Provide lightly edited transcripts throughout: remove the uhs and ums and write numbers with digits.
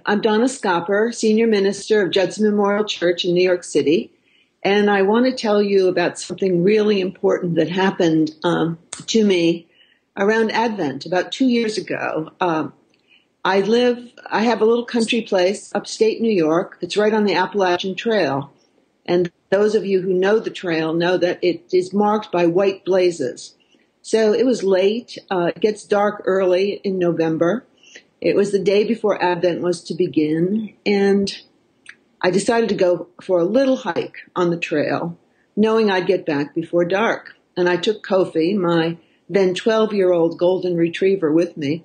I'm Donna Scopper, Senior Minister of Judson Memorial Church in New York City, and I want to tell you about something really important that happened to me around Advent about 2 years ago. I have a little country place upstate New York. It's right on the Appalachian Trail, and those of you who know the trail know that it is marked by white blazes. So it was late. It gets dark early in November. It was the day before Advent was to begin, and I decided to go for a little hike on the trail, knowing I'd get back before dark. And I took Kofi, my then 12-year-old golden retriever, with me.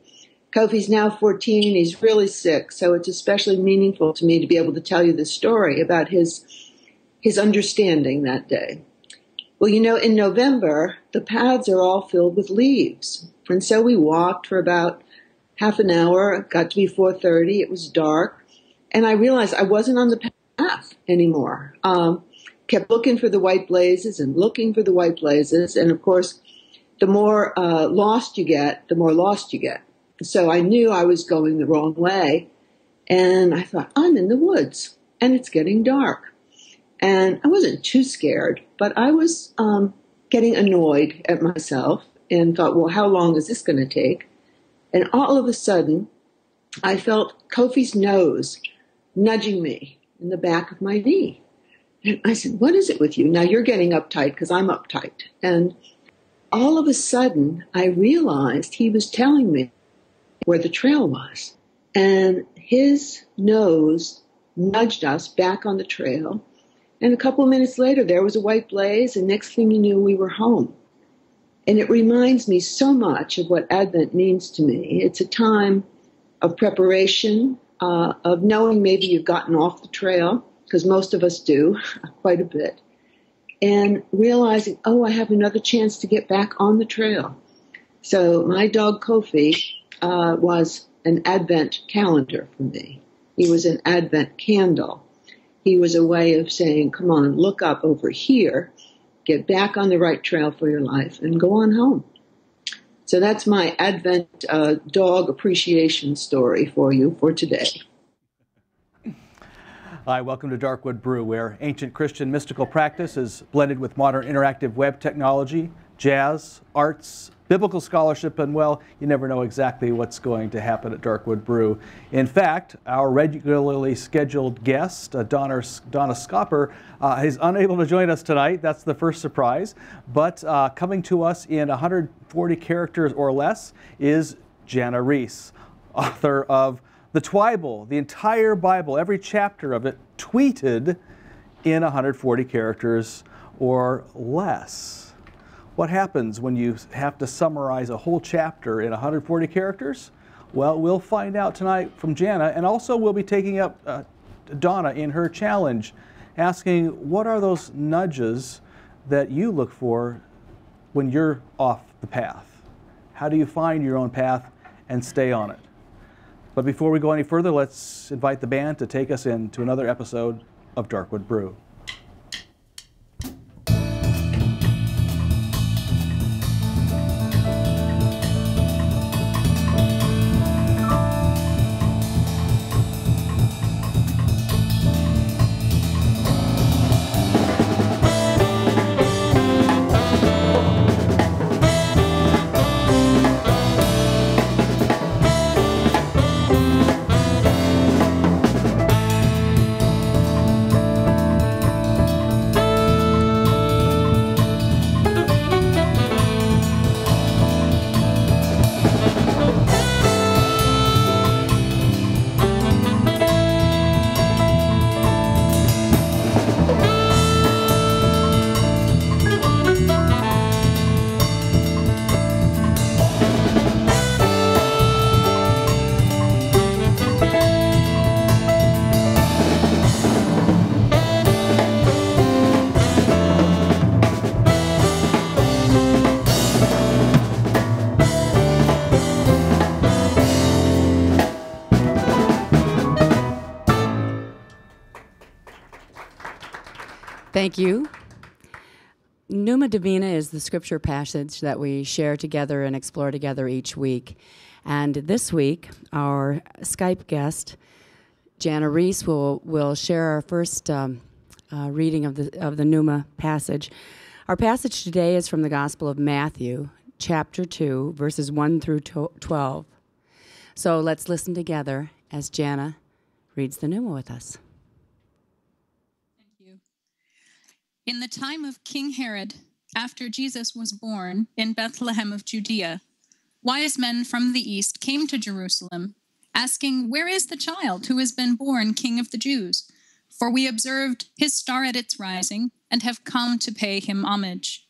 Kofi's now 14. He's really sick, so it's especially meaningful to me to be able to tell you this story about his understanding that day. Well, you know, in November, the paths are all filled with leaves. And so we walked for about half an hour. It got to be 4:30. It was dark. And I realized I wasn't on the path anymore. Kept looking for the white blazes and looking for the white blazes. And, of course, the more lost you get, the more lost you get. So I knew I was going the wrong way. And I thought, I'm in the woods, and it's getting dark. And I wasn't too scared, but I was getting annoyed at myself and thought, well, how long is this going to take? And all of a sudden, I felt Kofi's nose nudging me in the back of my knee. And I said, what is it with you? Now you're getting uptight because I'm uptight. And all of a sudden, I realized he was telling me where the trail was. And his nose nudged us back on the trail. And a couple of minutes later, there was a white blaze, and next thing you knew, we were home. And it reminds me so much of what Advent means to me. It's a time of preparation, of knowing maybe you've gotten off the trail, because most of us do, quite a bit, and realizing, oh, I have another chance to get back on the trail. So my dog Kofi was an Advent calendar for me. He was an Advent candle. He was a way of saying, come on, look up over here, get back on the right trail for your life, and go on home. So that's my Advent dog appreciation story for you for today. Hi, welcome to Darkwood Brew, where ancient Christian mystical practice is blended with modern interactive web technology, jazz, arts, biblical scholarship, and, well, you never know exactly what's going to happen at Darkwood Brew. In fact, our regularly scheduled guest, Donna Scopper, is unable to join us tonight. That's the first surprise. But coming to us in 140 characters or less is Jana Riess, author of the Twible, the entire Bible, every chapter of it tweeted in 140 characters or less. What happens when you have to summarize a whole chapter in 140 characters? Well, we'll find out tonight from Jana, and also we'll be taking up Donna in her challenge, asking what are those nudges that you look for when you're off the path? How do you find your own path and stay on it? But before we go any further, let's invite the band to take us into another episode of Darkwood Brew. Thank you. Numa Divina is the scripture passage that we share together and explore together each week. And this week, our Skype guest Jana Riess will share our first reading of the Pneuma passage. Our passage today is from the Gospel of Matthew, chapter 2, verses 1 through 12. So let's listen together as Jana reads the Pneuma with us. Thank you. In the time of King Herod, after Jesus was born in Bethlehem of Judea, wise men from the east came to Jerusalem, asking, "Where is the child who has been born King of the Jews? For we observed his star at its rising and have come to pay him homage."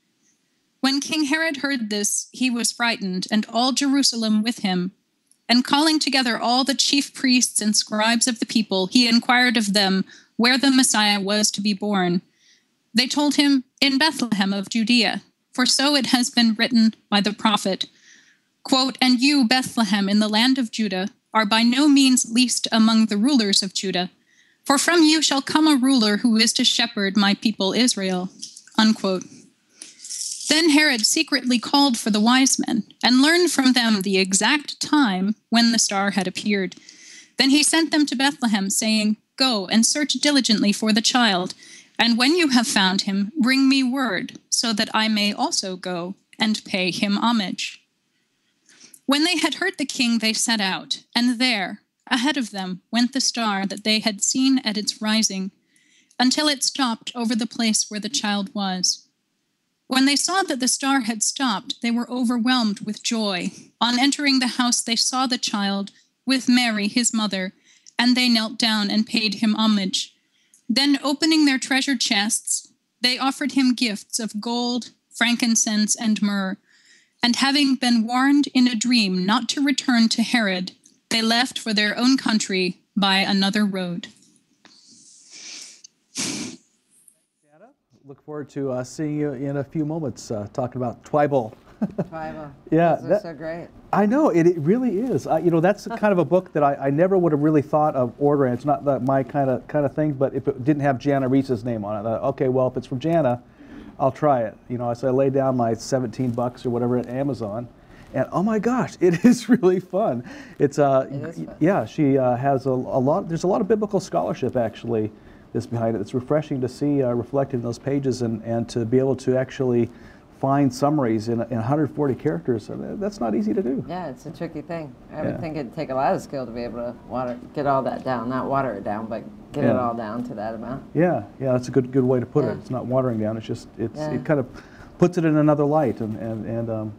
When King Herod heard this, he was frightened, and all Jerusalem with him. And calling together all the chief priests and scribes of the people, he inquired of them where the Messiah was to be born. They told him, "In Bethlehem of Judea, for so it has been written by the prophet, quote, 'And you, Bethlehem, in the land of Judah, are by no means least among the rulers of Judah, for from you shall come a ruler who is to shepherd my people Israel,'" unquote. Then Herod secretly called for the wise men and learned from them the exact time when the star had appeared. Then he sent them to Bethlehem, saying, "Go and search diligently for the child, and when you have found him, bring me word, so that I may also go and pay him homage." When they had heard the king, they set out, and there, ahead of them, went the star that they had seen at its rising, until it stopped over the place where the child was. When they saw that the star had stopped, they were overwhelmed with joy. On entering the house, they saw the child with Mary, his mother, and they knelt down and paid him homage. Then, opening their treasure chests, they offered him gifts of gold, frankincense, and myrrh. And having been warned in a dream not to return to Herod, they left for their own country by another road. Look forward to seeing you in a few moments talking about Twible. Twible. Yeah, Those are so great. I know, it really is. You know, that's kind of a book that I never would have really thought of ordering. It's not my kind of thing, but if it didn't have Jana Riess's name on it, I thought, okay, well, if it's from Jana, I'll try it. You know, so I laid down my $17 or whatever at Amazon, and oh my gosh, it is really fun. It is fun. Yeah, she has a lot. There's a lot of biblical scholarship actually that's behind it. It's refreshing to see reflected in those pages, and to be able to actually find summaries in 140 characters. That's not easy to do. Yeah, it's a tricky thing. I would think it'd take a lot of skill to be able to get all that down. Not water it down, but get it all down to that amount. Yeah, that's a good way to put it. It's not watering down. It's just it kind of puts it in another light, and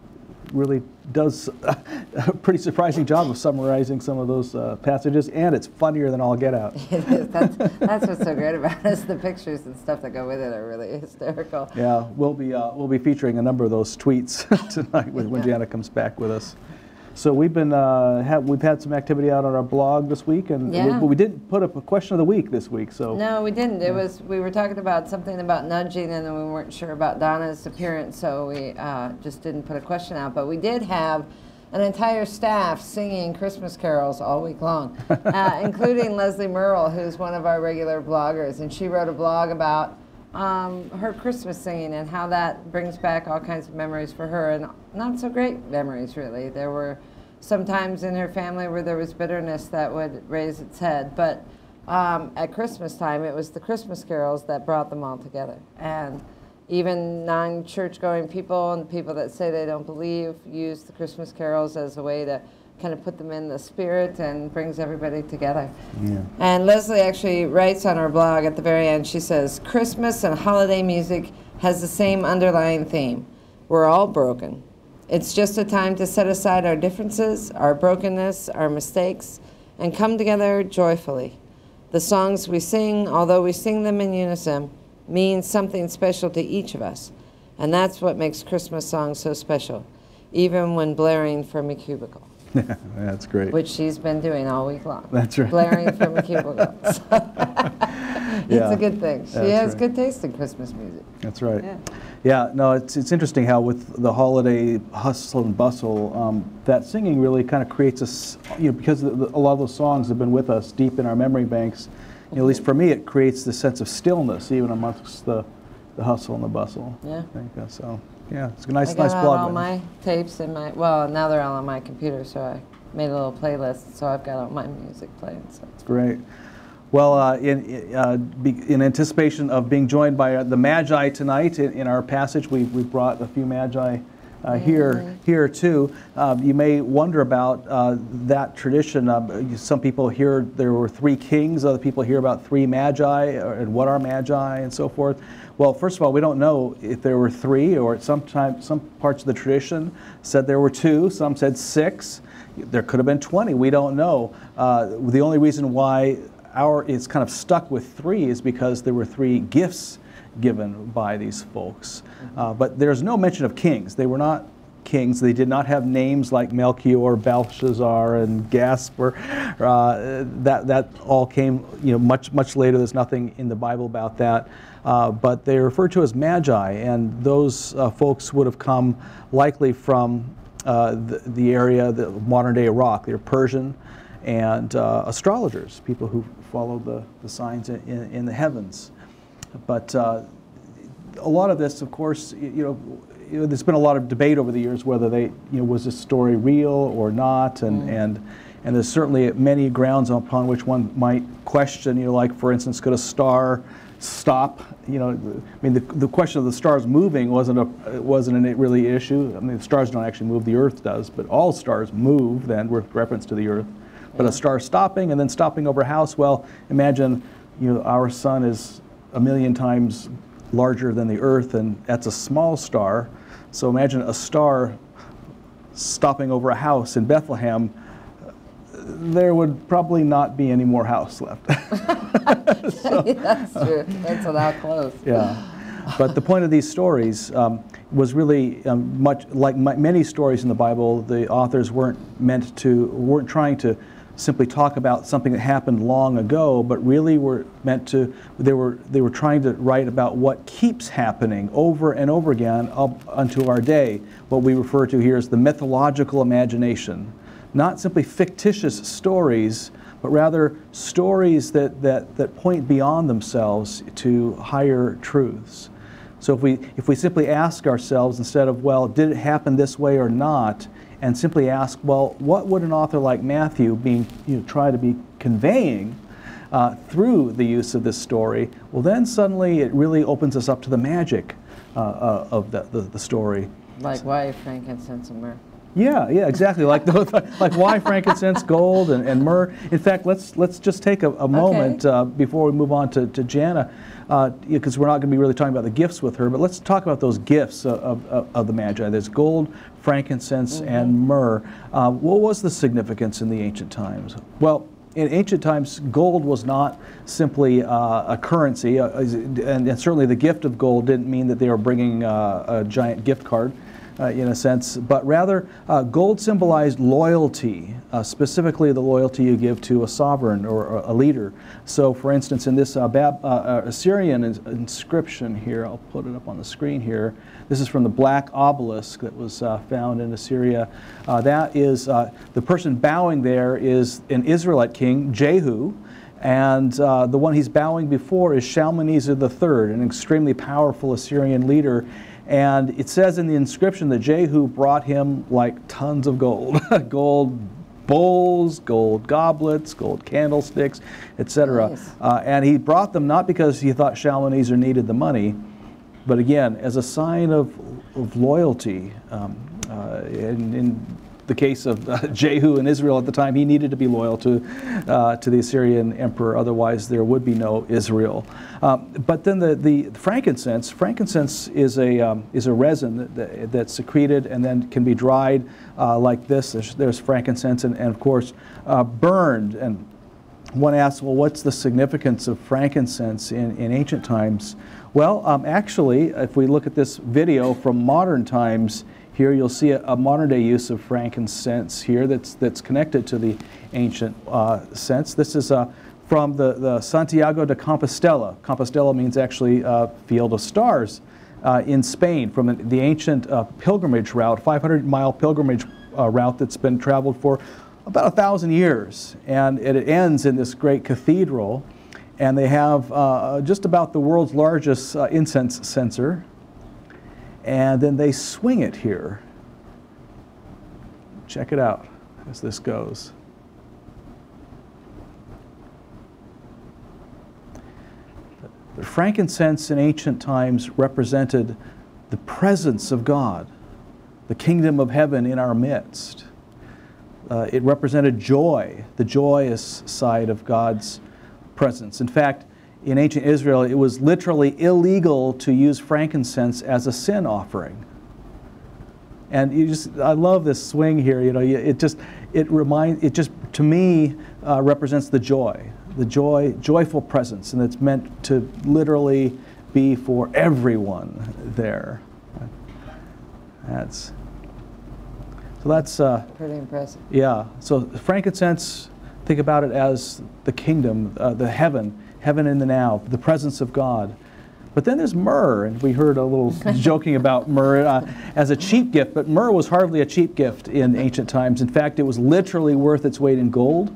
really does a pretty surprising job of summarizing some of those passages, and it's funnier than all get out. It is. That's what's so great about it. Is the pictures and stuff that go with it are really hysterical. Yeah, we'll be featuring a number of those tweets tonight when Jana comes back with us. So we've been we've had some activity out on our blog this week, and we didn't put up a question of the week this week. So no, we didn't. It was we were talking about something about nudging, and then we weren't sure about Donna's appearance, so we just didn't put a question out. But we did have an entire staff singing Christmas carols all week long, including Leslie Merle, who's one of our regular bloggers, and she wrote a blog about her Christmas singing and how that brings back all kinds of memories for her, and not so great memories really. There were some times in her family where there was bitterness that would raise its head, but at Christmas time it was the Christmas carols that brought them all together. And even non-church going people and people that say they don't believe use the Christmas carols as a way to kind of put them in the spirit and brings everybody together. Yeah. And Leslie actually writes on her blog at the very end, she says, "Christmas and holiday music has the same underlying theme. We're all broken. It's just a time to set aside our differences, our brokenness, our mistakes, and come together joyfully. The songs we sing, although we sing them in unison, mean something special to each of us. And that's what makes Christmas songs so special, even when blaring from a cubicle." Yeah, that's great. Which she's been doing all week long. That's right. Blaring from a cubicle. It's a good thing. She has good taste in Christmas music. That's right. Yeah, no, it's interesting how with the holiday hustle and bustle, that singing really kind of creates because a lot of those songs have been with us deep in our memory banks. At least for me, it creates this sense of stillness even amongst the hustle and the bustle. Yeah. I think so. Yeah, it's a nice blog. I got all my tapes in my, now they're all on my computer, so I made a little playlist, so I've got all my music playing. So it's great. Well, in anticipation of being joined by the Magi tonight in our passage, we brought a few Magi here too. You may wonder about that tradition. Some people hear there were 3 kings, other people hear about 3 Magi, and what are Magi and so forth. Well, first of all, we don't know if there were 3, or some parts of the tradition said there were 2, some said 6. There could have been 20, we don't know. The only reason why it's kind of stuck with 3 is because there were 3 gifts given by these folks. But there's no mention of kings. They were not kings. They did not have names like Melchior, Belshazzar, and Gaspar. That all came, much later. There's nothing in the Bible about that. But they're referred to as Magi, and those folks would have come likely from the area, the modern-day Iraq. They're Persian and astrologers, people who follow the signs in the heavens. But a lot of this, of course, there's been a lot of debate over the years whether was this story real or not, and there's certainly many grounds upon which one might question. Like for instance, could a star stop? The question of the stars moving wasn't a really issue. I mean, the stars don't actually move; the Earth does. But all stars move, then, with reference to the Earth. But a star stopping and then stopping over a house. Well, imagine, our sun is 1,000,000 times larger than the Earth, and that's a small star. So imagine a star stopping over a house in Bethlehem. There would probably not be any more house left. That's true. That's not close. Yeah. But the point of these stories was really much like many stories in the Bible. The authors weren't trying to simply talk about something that happened long ago, but really they were trying to write about what keeps happening over and over again up until our day. What we refer to here as the mythological imagination. Not simply fictitious stories, but rather stories that point beyond themselves to higher truths. So if we simply ask ourselves, instead of, well, did it happen this way or not, and simply ask, well, what would an author like Matthew try to be conveying through the use of this story? Well, then suddenly it really opens us up to the magic of the story. Like why frankincense and myrrh? Yeah, exactly. Like why frankincense, gold, and myrrh. In fact, let's just take a moment before we move on to Jana, because we're not going to be really talking about the gifts with her, but let's talk about those gifts of the Magi. There's gold, frankincense, and myrrh. What was the significance in the ancient times? Well, in ancient times, gold was not simply a currency, and certainly the gift of gold didn't mean that they were bringing a giant gift card. In a sense, but rather gold symbolized loyalty, specifically the loyalty you give to a sovereign or a leader. So for instance, in this Assyrian inscription here, I'll put it up on the screen here, this is from the black obelisk that was found in Assyria. That is, the person bowing there is an Israelite king, Jehu, and the one he's bowing before is Shalmaneser III, an extremely powerful Assyrian leader. And it says in the inscription that Jehu brought him like tons of gold, gold bowls, gold goblets, gold candlesticks, etc. Nice. And he brought them not because he thought Shalmaneser needed the money, but again, as a sign of loyalty. In the case of Jehu in Israel at the time, he needed to be loyal to the Assyrian emperor, otherwise there would be no Israel. But then the frankincense is a resin that's secreted and then can be dried like this. There's frankincense and of course burned. And one asks, well, what's the significance of frankincense in ancient times? Well, actually, if we look at this video from modern times, here you'll see a modern-day use of frankincense here that's connected to the ancient sense. This is from the Santiago de Compostela. Compostela means actually field of stars in Spain, from the ancient pilgrimage route, 500-mile pilgrimage route that's been traveled for about 1,000 years. And it ends in this great cathedral. And they have just about the world's largest incense censer. And then they swing it here. Check it out as this goes. frankincense in ancient times represented the presence of God, the kingdom of heaven in our midst. It represented joy, the joyous side of God's presence. In fact, in ancient Israel, it was literally illegal to use frankincense as a sin offering. And I love this swing here. You know, it just to me represents the joyful presence, and it's meant to literally be for everyone there. That's pretty impressive. Yeah. So frankincense, think about it as the kingdom, the heaven in the now, the presence of God. But then there's myrrh, and we heard a little joking about myrrh as a cheap gift, but myrrh was hardly a cheap gift in ancient times. In fact, it was literally worth its weight in gold.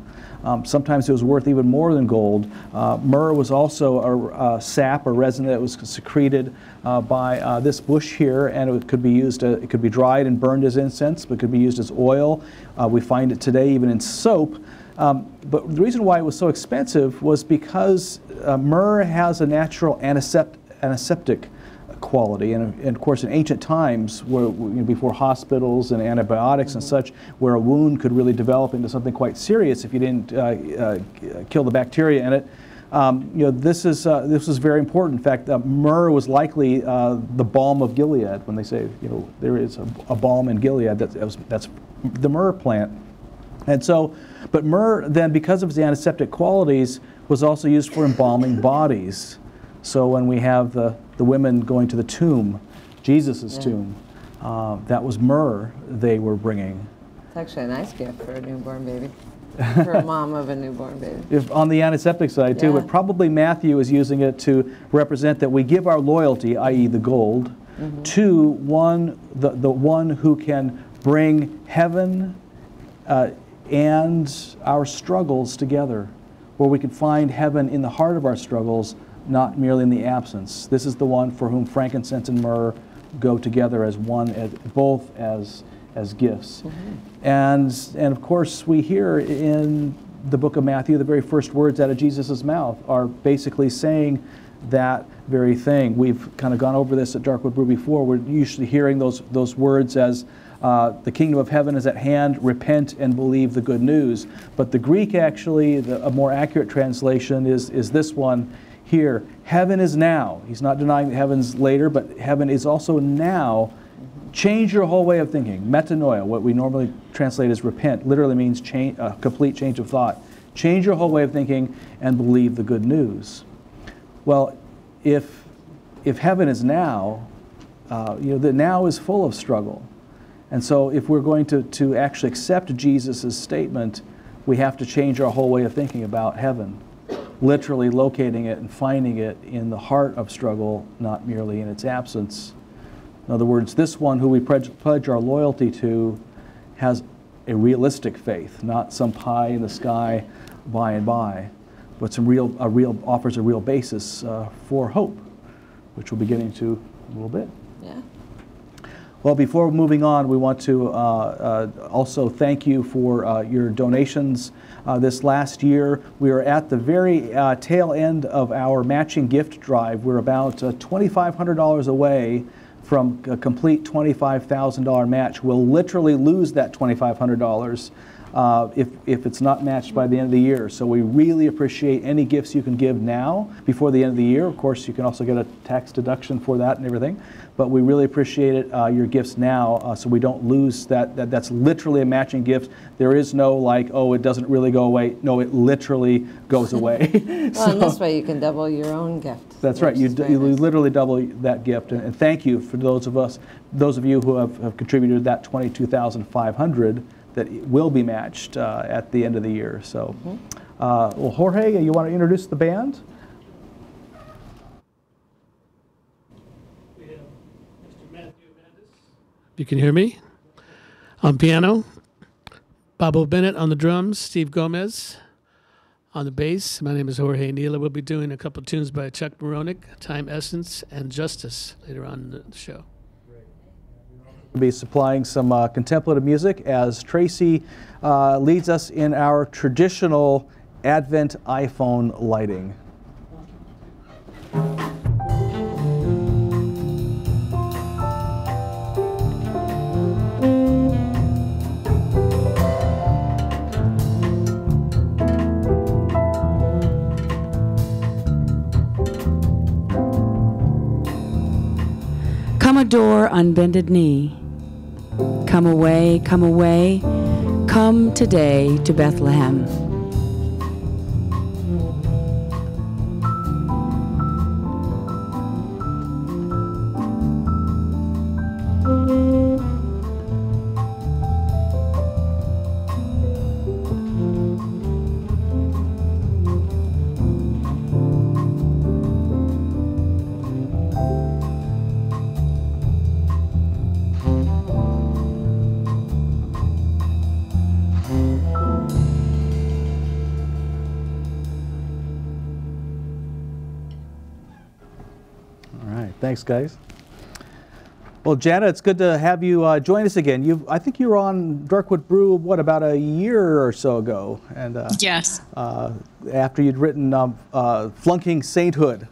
Sometimes it was worth even more than gold. Myrrh was also a sap or resin that was secreted by this bush here, and it could be used. It could be dried and burned as incense, but it could be used as oil. We find it today even in soap. But the reason why it was so expensive was because myrrh has a natural antiseptic quality, and of course in ancient times, where before hospitals and antibiotics and such, where a wound could really develop into something quite serious if you didn't kill the bacteria in it. This was very important. In fact, myrrh was likely the balm of Gilead. When they say there is a balm in Gilead, that's the myrrh plant. And so, but myrrh then, because of its antiseptic qualities, was also used for embalming bodies. So when we have the women going to the tomb, Jesus' tomb, that was myrrh they were bringing. It's actually a nice gift for a newborn baby, for a mom of a newborn baby. On the antiseptic side too, but probably Matthew is using it to represent that we give our loyalty, i.e. the gold, to the one who can bring heaven and our struggles together, where we can find heaven in the heart of our struggles, not merely in the absence. This is the one for whom frankincense and myrrh go together as one, both as gifts. And of course, we hear in the book of Matthew, the very first words out of Jesus' mouth are basically saying that very thing. We've kind of gone over this at Darkwood Brew before. We're usually hearing those words as the kingdom of heaven is at hand, repent and believe the good news. But the Greek actually, a more accurate translation is this one here. Heaven is now. He's not denying that heaven's later, but heaven is also now. Change your whole way of thinking. Metanoia, what we normally translate as repent, literally means change, a complete change of thought. Change your whole way of thinking and believe the good news. Well, if heaven is now, the now is full of struggle. And so if we're going to actually accept Jesus' statement, we have to change our whole way of thinking about heaven, literally locating it and finding it in the heart of struggle, not merely in its absence. In other words, this one who we pledge our loyalty to has a realistic faith, not some pie in the sky by and by, but offers a real basis for hope, which we'll be getting to in a little bit. Yeah. Well, before moving on, we want to also thank you for your donations this last year. We are at the very tail end of our matching gift drive. We're about $2,500 away from a complete $25,000 match. We'll literally lose that $2,500 if it's not matched by the end of the year. So we really appreciate any gifts you can give now before the end of the year. Of course, you can also get a tax deduction for that and everything. But we really appreciate it, your gifts now, so we don't lose that. That's literally a matching gift. There is no like, oh, it doesn't really go away. No, it literally goes away. Well, and this way you can double your own gift. That's right. You literally double that gift. And thank you for those of you who have contributed that $22,500 that will be matched at the end of the year. So, well, Jorge, you want to introduce the band? You can hear me. On piano, Bobo Bennett on the drums, Steve Gomez on the bass. My name is Jorge Neela. We'll be doing a couple tunes by Chuck Moronic, Time Essence, and Justice later on in the show. We'll be supplying some contemplative music as Tracy leads us in our traditional Advent iPhone lighting. your unbended knee. Come away, come today to Bethlehem. Thanks, guys. Well, Jana, it's good to have you join us again. I think you were on Darkwood Brew, what, about a year or so ago? And yes. After you'd written Flunking Sainthood.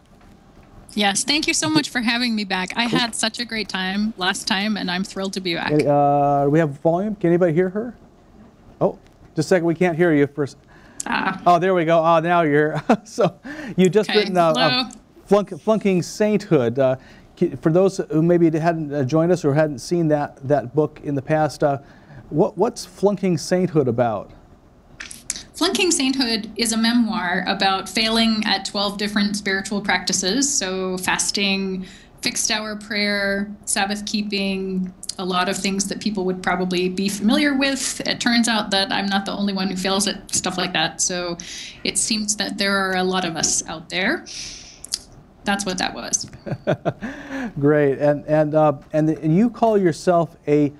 Yes, thank you so much for having me back. I had such a great time last time, and I'm thrilled to be back. We have volume. Can anybody hear her? Oh, just a second. We can't hear you first. Oh, there we go. Oh, now you're here. So you just written Flunking Sainthood. For those who maybe hadn't joined us or hadn't seen that book in the past, what's Flunking Sainthood about? Flunking Sainthood is a memoir about failing at 12 different spiritual practices. So fasting, fixed hour prayer, Sabbath keeping, a lot of things that people would probably be familiar with. It turns out that I'm not the only one who fails at stuff like that. So it seems that there are a lot of us out there. That's what that was. Great, and you call yourself a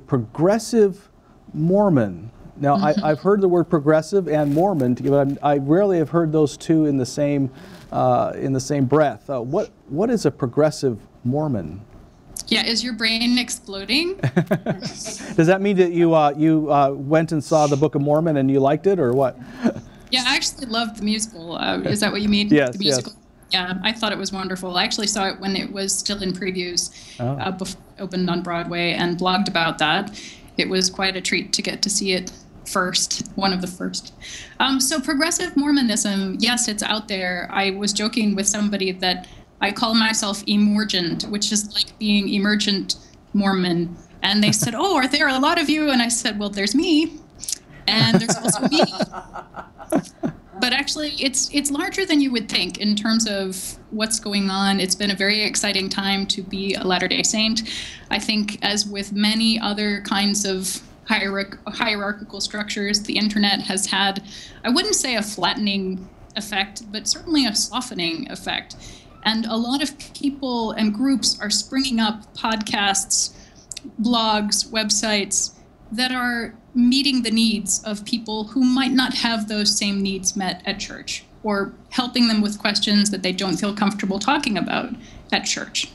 progressive Mormon. Now, I've heard the word progressive and Mormon, but I rarely have heard those two in the same breath. What is a progressive Mormon? Yeah, is your brain exploding? Does that mean that you went and saw the Book of Mormon and you liked it, or what? Yeah, I actually loved the musical. Is that what you mean? Yes, the musical? Yes. Yeah, I thought it was wonderful. I actually saw it when it was still in previews, before it opened on Broadway, and blogged about that. It was quite a treat to get to see it first, one of the first. So progressive Mormonism, yes, it's out there. I was joking with somebody that I call myself emergent, which is like being emergent Mormon. And they said, oh, are there a lot of you? And I said, well, there's me, and there's also me. But actually, it's larger than you would think in terms of what's going on. It's been a very exciting time to be a Latter-day Saint. I think, as with many other kinds of hierarchical structures, the internet has had, I wouldn't say a flattening effect, but certainly a softening effect. And a lot of people and groups are springing up, podcasts, blogs, websites, that are meeting the needs of people who might not have those same needs met at church, or helping them with questions that they don't feel comfortable talking about at church.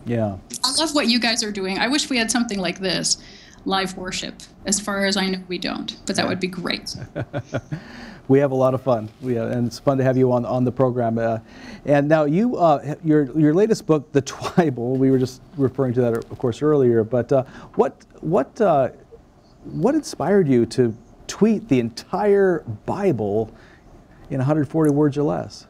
Yeah. I love what you guys are doing. I wish we had something like this, live worship. As far as I know, we don't, but that would be great. We have a lot of fun, and it's fun to have you on the program. And now your latest book, The Twible, we were just referring to that, of course, earlier. But what inspired you to tweet the entire Bible in 140 words or less?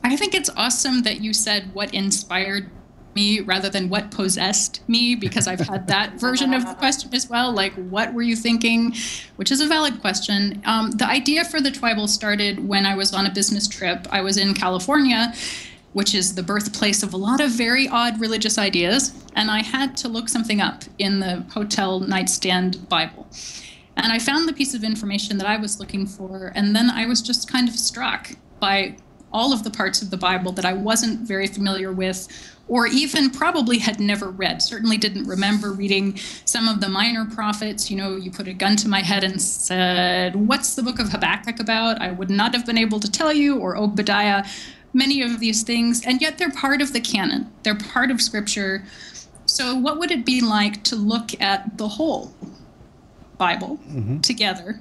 I think it's awesome that you said what inspired me rather than what possessed me, because I've had that version of the question as well, like what were you thinking, which is a valid question. The idea for the Twible started when I was on a business trip. I was in California, which is the birthplace of a lot of very odd religious ideas, and I had to look something up in the hotel nightstand Bible. And I found the piece of information that I was looking for, and then I was just kind of struck by all of the parts of the Bible that I wasn't very familiar with, or even probably had never read. Certainly didn't remember reading some of the minor prophets. You know, you put a gun to my head and said, what's the book of Habakkuk about? I would not have been able to tell you, or Obadiah, many of these things, and yet they're part of the canon. They're part of Scripture. So what would it be like to look at the whole Bible together,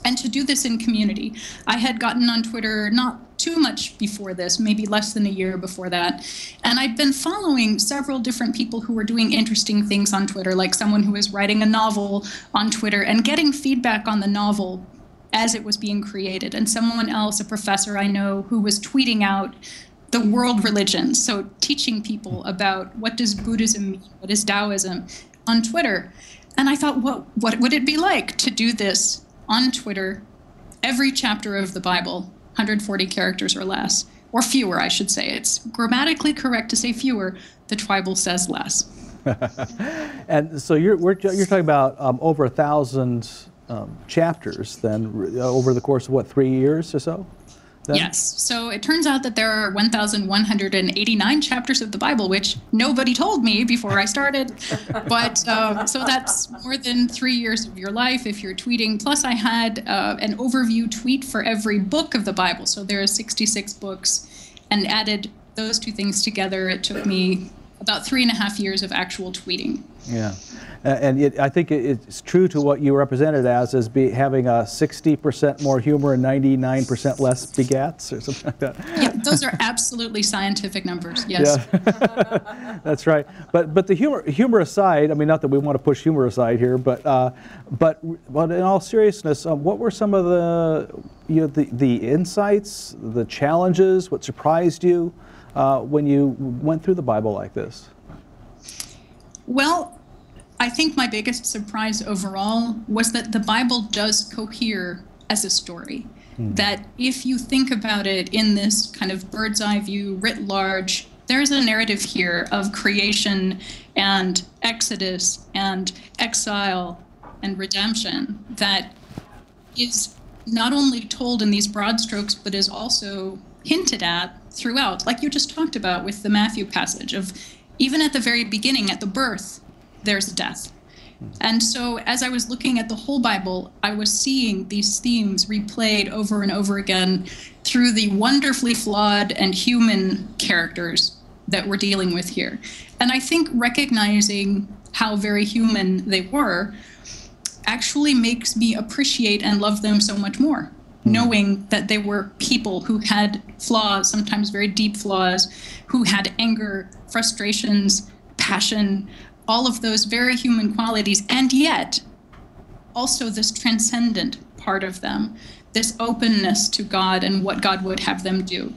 and to do this in community? I had gotten on Twitter not too much before this, maybe less than a year before that, and I'd been following several different people who were doing interesting things on Twitter, like someone who was writing a novel on Twitter and getting feedback on the novel as it was being created, and someone else, a professor I know, who was tweeting out the world religions. So teaching people about what does Buddhism mean, what is Taoism on Twitter. And I thought, what would it be like to do this on Twitter, every chapter of the Bible, 140 characters or less, or fewer, I should say. It's grammatically correct to say fewer. The Twible says less. And so you're talking about over 1,000 chapters then over the course of what, 3 years or so? Then? Yes. So it turns out that there are 1,189 chapters of the Bible, which nobody told me before I started. But so that's more than 3 years of your life if you're tweeting. Plus, I had an overview tweet for every book of the Bible. So there are 66 books, and added those two things together, it took me about 3.5 years of actual tweeting. Yeah. And I think it's true to what you represented as having a 60% more humor and 99% less begats or something like that. Yeah, those are absolutely scientific numbers, yes. Yeah. That's right. But the humor aside, I mean, not that we want to push humor aside here, but in all seriousness, what were some of the insights, the challenges, what surprised you when you went through the Bible like this? Well, I think my biggest surprise overall was that the Bible does cohere as a story. That if you think about it in this kind of bird's eye view, writ large, there's a narrative here of creation and exodus and exile and redemption that is not only told in these broad strokes, but is also hinted at throughout, like you just talked about with the Matthew passage of even at the very beginning, at the birth, there's death. And so as I was looking at the whole Bible, I was seeing these themes replayed over and over again through the wonderfully flawed and human characters that we're dealing with here. And I think recognizing how very human they were actually makes me appreciate and love them so much more, knowing that they were people who had flaws, sometimes very deep flaws, who had anger, frustrations, passion, all of those very human qualities, and yet also this transcendent part of them, this openness to God and what God would have them do.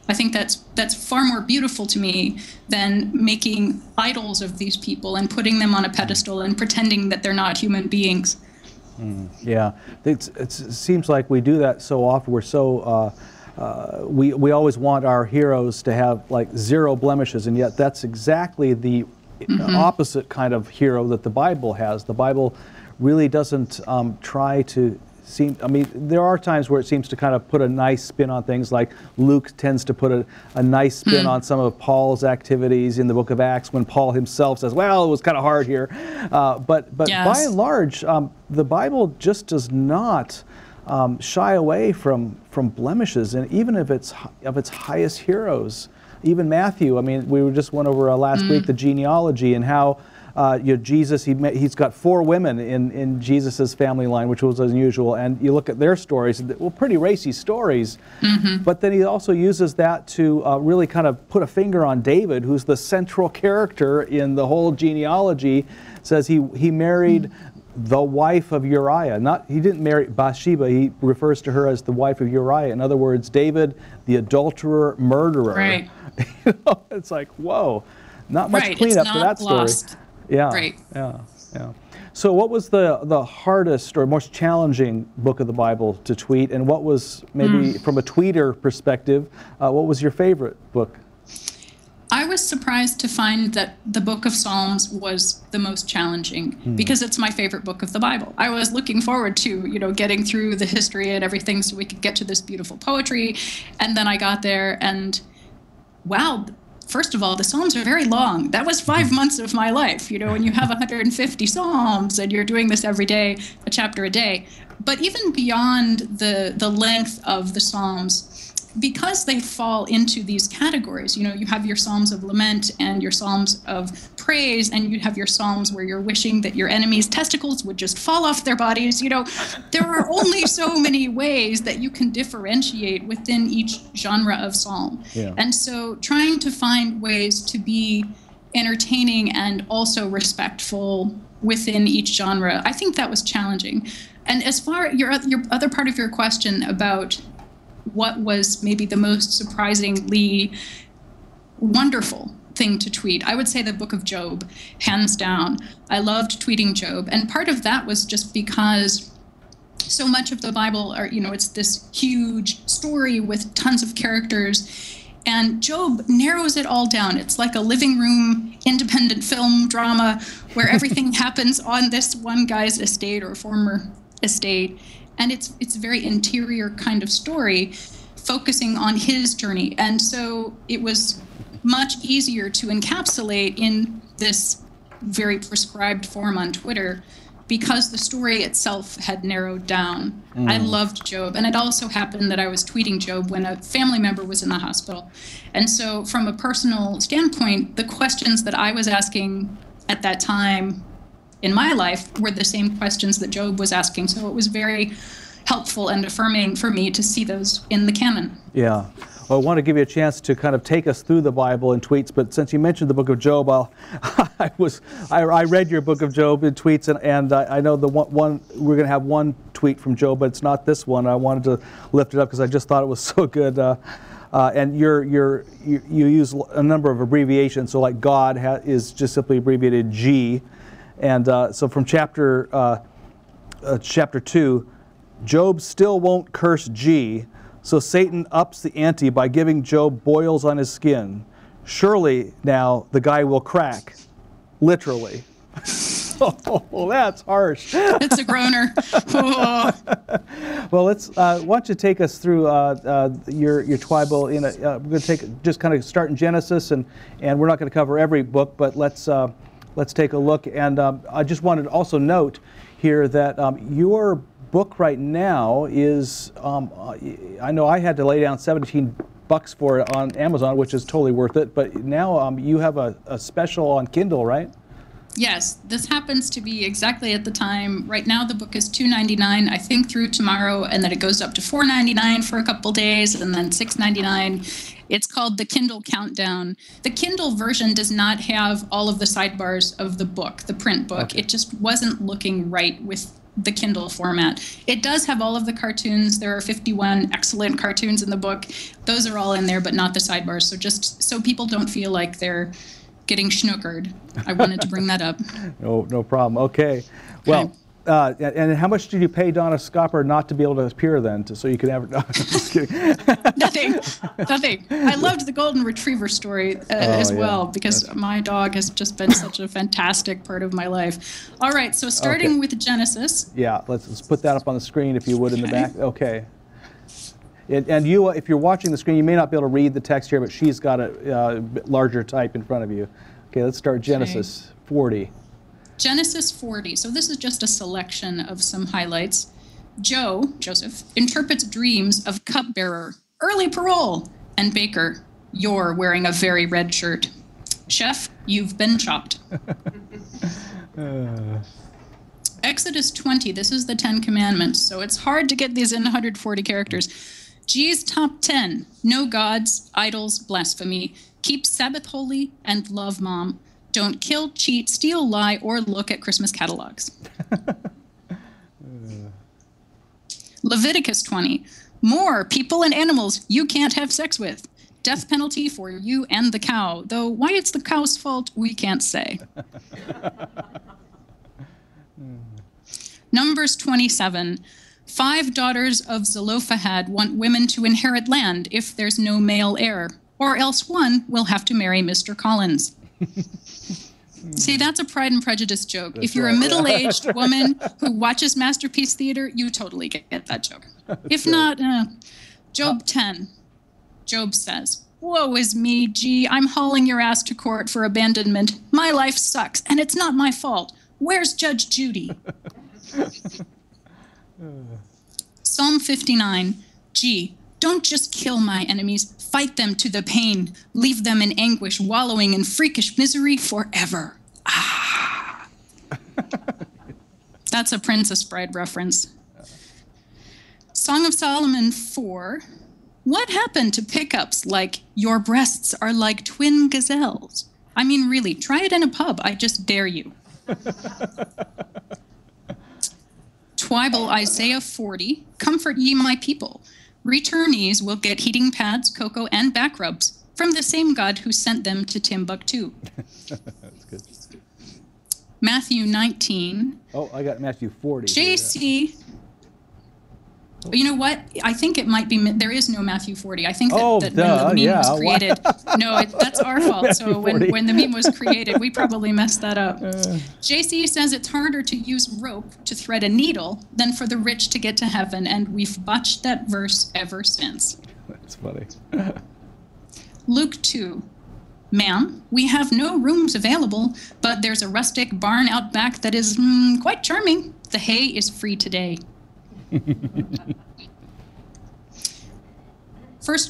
I think that's far more beautiful to me than making idols of these people and putting them on a pedestal and pretending that they're not human beings. Yeah, it seems like we do that so often. We're so we always want our heroes to have like zero blemishes, and yet that's exactly the opposite kind of hero that the Bible has. The Bible really doesn't try to seem, I mean, there are times where it seems to kind of put a nice spin on things, like Luke tends to put a nice spin on some of Paul's activities in the book of Acts when Paul himself says, well, it was kind of hard here. But yes, by and large, the Bible just does not shy away from blemishes, and even of its highest heroes. Even Matthew, I mean, we just went over last week the genealogy and how Jesus, he's got 4 women in Jesus's family line, which was unusual. And you look at their stories, well, pretty racy stories. But then he also uses that to really kind of put a finger on David, who's the central character in the whole genealogy. Says he married the wife of Uriah. He didn't marry Bathsheba. He refers to her as the wife of Uriah. In other words, David, the adulterer, murderer. Right. It's like, whoa, not much cleanup to that lost. Story. Yeah. Right. Yeah. So what was the hardest or most challenging book of the Bible to tweet, and what was, maybe from a tweeter perspective, what was your favorite book? I was surprised to find that the book of Psalms was the most challenging because it's my favorite book of the Bible. I was looking forward to, getting through the history and everything so we could get to this beautiful poetry. And then I got there and, wow, first of all, the Psalms are very long. That was 5 months of my life, when you have 150 Psalms and you're doing this every day, a chapter a day. But even beyond the length of the Psalms, because they fall into these categories, you have your Psalms of lament and your Psalms of praise, and you have your Psalms where you're wishing that your enemies' testicles would just fall off their bodies. There are only so many ways that you can differentiate within each genre of Psalm. Yeah. And so trying to find ways to be entertaining and also respectful within each genre, I think that was challenging. And as far as your other part of your question about what was maybe the most surprisingly wonderful thing to tweet. I would say the book of Job, hands down. I loved tweeting Job. And part of that was just because so much of the Bible it's this huge story with tons of characters. And Job narrows it all down. It's like a living room, independent film drama where everything happens on this one guy's estate or former estate. And it's a very interior kind of story focusing on his journey. And so it was much easier to encapsulate in this very prescribed form on Twitter because the story itself had narrowed down. I loved Job. And it also happened that I was tweeting Job when a family member was in the hospital. And so from a personal standpoint, the questions that I was asking at that time in my life were the same questions that Job was asking. So it was very helpful and affirming for me to see those in the canon. Yeah. Well, I want to give you a chance to kind of take us through the Bible in tweets, but since you mentioned the book of Job, I read your book of Job in tweets, and I know the one we're going to have one tweet from Job, but it's not this one. I wanted to lift it up because I just thought it was so good. And you use a number of abbreviations, so like God is just simply abbreviated G, and so from chapter 2, Job still won't curse G. So Satan ups the ante by giving Job boils on his skin. Surely now the guy will crack, literally. Oh, that's harsh. It's a groaner. Oh. Well, why don't you take us through your Twible? We're going to just kind of start in Genesis, and we're not going to cover every book, but let's take a look. And I just wanted to also note here that your book right now is, I know I had to lay down $17 for it on Amazon, which is totally worth it, but now you have a special on Kindle, right? Yes, this happens to be exactly at the time. Right now the book is $2.99, I think through tomorrow, and then it goes up to $4.99 for a couple days, and then $6.99. It's called the Kindle Countdown. The Kindle version does not have all of the sidebars of the book, the print book. Okay. It just wasn't looking right with the Kindle format. It does have all of the cartoons. There are 51 excellent cartoons in the book. Those are all in there, but not the sidebars. So just so people don't feel like they're getting schnookered, I wanted to bring that up. No problem. Okay. Well, and how much did you pay Donna Scopper not to be able to appear then, so you could ever? No, just kidding. Nothing. I loved the Golden Retriever story as well, because my dog has just been such a fantastic part of my life. All right, so starting with Genesis. Yeah, let's put that up on the screen if you would in the back. Okay. And you, if you're watching the screen, you may not be able to read the text here, but she's got a larger type in front of you. Okay, let's start Genesis 40. Genesis 40. So this is just a selection of some highlights. Joseph, interprets dreams of cupbearer, early parole, and baker, you're wearing a very red shirt. Chef, you've been chopped. Exodus 20, this is the 10 Commandments, so it's hard to get these in 140 characters. G's top 10, no gods, idols, blasphemy, keep Sabbath holy, and love mom. Don't kill, cheat, steal, lie, or look at Christmas catalogs. Leviticus 20. More people and animals you can't have sex with. Death penalty for you and the cow, though why it's the cow's fault, we can't say. Numbers 27. 5 daughters of Zelophehad want women to inherit land if there's no male heir, or else one will have to marry Mr. Collins. See, that's a Pride and Prejudice joke. If you're a middle-aged woman who watches Masterpiece Theater, you totally get that joke. If not, Job 10. Job says, woe is me, G. I'm hauling your ass to court for abandonment. My life sucks, and it's not my fault. Where's Judge Judy? Psalm 59. G. Don't just kill my enemies. Fight them to the pain. Leave them in anguish, wallowing in freakish misery forever. Ah. That's a Princess Bride reference. Song of Solomon 4. What happened to pickups like, your breasts are like twin gazelles? I mean, really, try it in a pub. I just dare you. Twible, Isaiah 40. Comfort ye my people. Returnees will get heating pads, cocoa, and back rubs. from the same God who sent them to Timbuktu. That's good. Matthew 19. Oh, I got Matthew 40. JC. You know what? I think it might be, there is no Matthew 40. I think that when the meme was created, that's our fault. So when the meme was created, we probably messed that up. JC says it's harder to use rope to thread a needle than for the rich to get to heaven, and we've botched that verse ever since. That's funny. Luke 2. Ma'am, we have no rooms available, but there's a rustic barn out back that is quite charming. The hay is free today. 1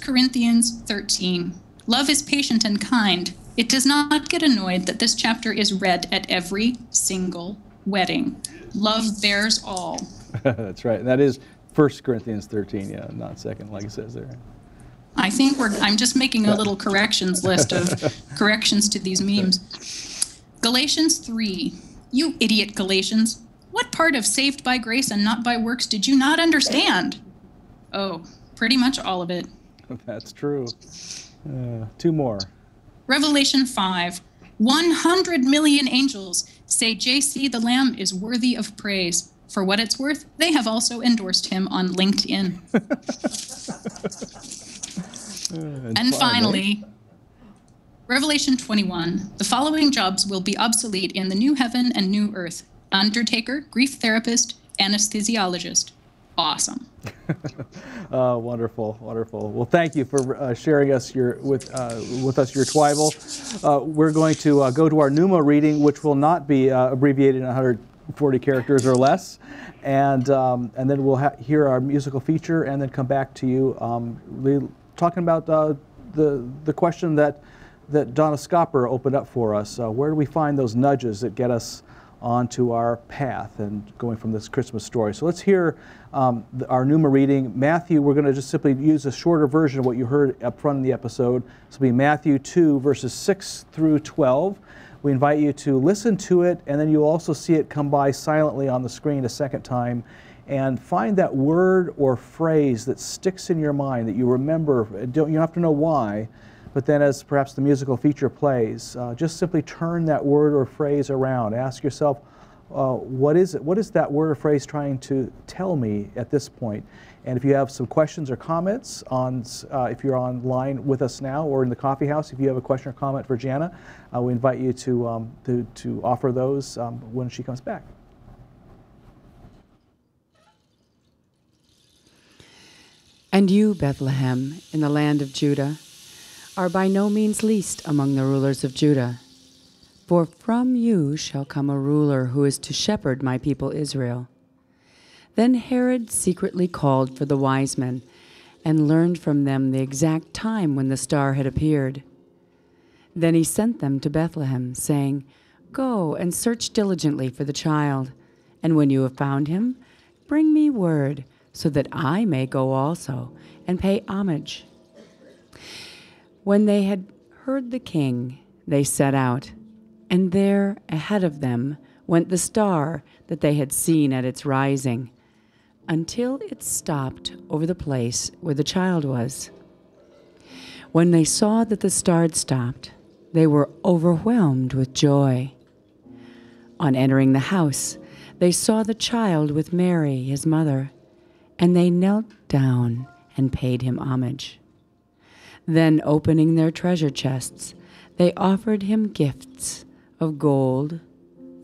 Corinthians 13. Love is patient and kind. It does not get annoyed that this chapter is read at every single wedding. Love bears all. That's right. And that is 1 Corinthians 13, yeah, not 2nd, like it says there. I think I'm just making a little corrections list of corrections to these memes. Galatians 3. You idiot Galatians. What part of saved by grace and not by works did you not understand? Oh, pretty much all of it. That's true. 2 more. Revelation 5. 100 million angels say JC the Lamb is worthy of praise. For what it's worth, they have also endorsed him on LinkedIn. And finally, Revelation 21. The following jobs will be obsolete in the new heaven and new earth. Undertaker, grief therapist, anesthesiologist. Awesome. Wonderful, wonderful. Well, thank you for sharing us with us your Twible. We're going to go to our Pneuma reading, which will not be abbreviated in 140 characters or less, and then we'll hear our musical feature, and then come back to you talking about the question that Donna Scopper opened up for us. Where do we find those nudges that get us onto our path and going from this Christmas story? So let's hear our Pneuma reading. Matthew, we're going to just simply use a shorter version of what you heard up front in the episode. This will be Matthew 2, verses 6 through 12. We invite you to listen to it, and then you'll also see it come by silently on the screen a second time, and find that word or phrase that sticks in your mind, that you remember. You don't have to know why, but then as perhaps the musical feature plays, just simply turn that word or phrase around. Ask yourself, what is that word or phrase trying to tell me at this point? And if you have some questions or comments if you're online with us now or in the coffee house, if you have a question or comment for Jana, we invite you to offer those when she comes back. And you, Bethlehem, in the land of Judah, are by no means least among the rulers of Judah. For from you shall come a ruler who is to shepherd my people Israel. Then Herod secretly called for the wise men and learned from them the exact time when the star had appeared. Then he sent them to Bethlehem, saying, Go and search diligently for the child, and when you have found him, bring me word, so that I may go also and pay homage. When they had heard the king, they set out, and there ahead of them went the star that they had seen at its rising, until it stopped over the place where the child was. When they saw that the star had stopped, they were overwhelmed with joy. On entering the house, they saw the child with Mary, his mother, and they knelt down and paid him homage. Then, opening their treasure chests, they offered him gifts of gold,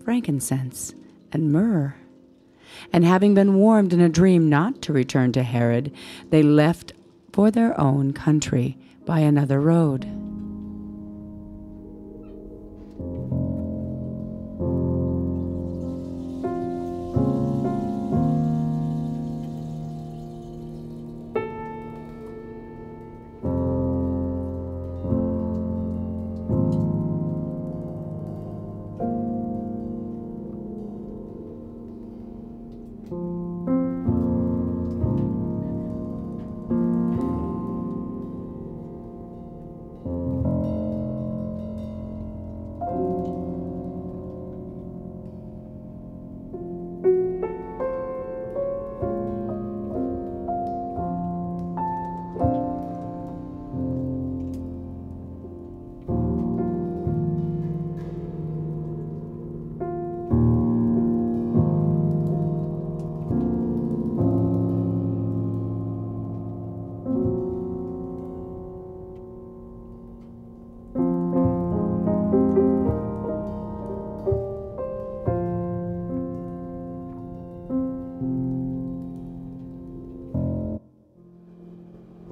frankincense, and myrrh. And having been warned in a dream not to return to Herod, they left for their own country by another road.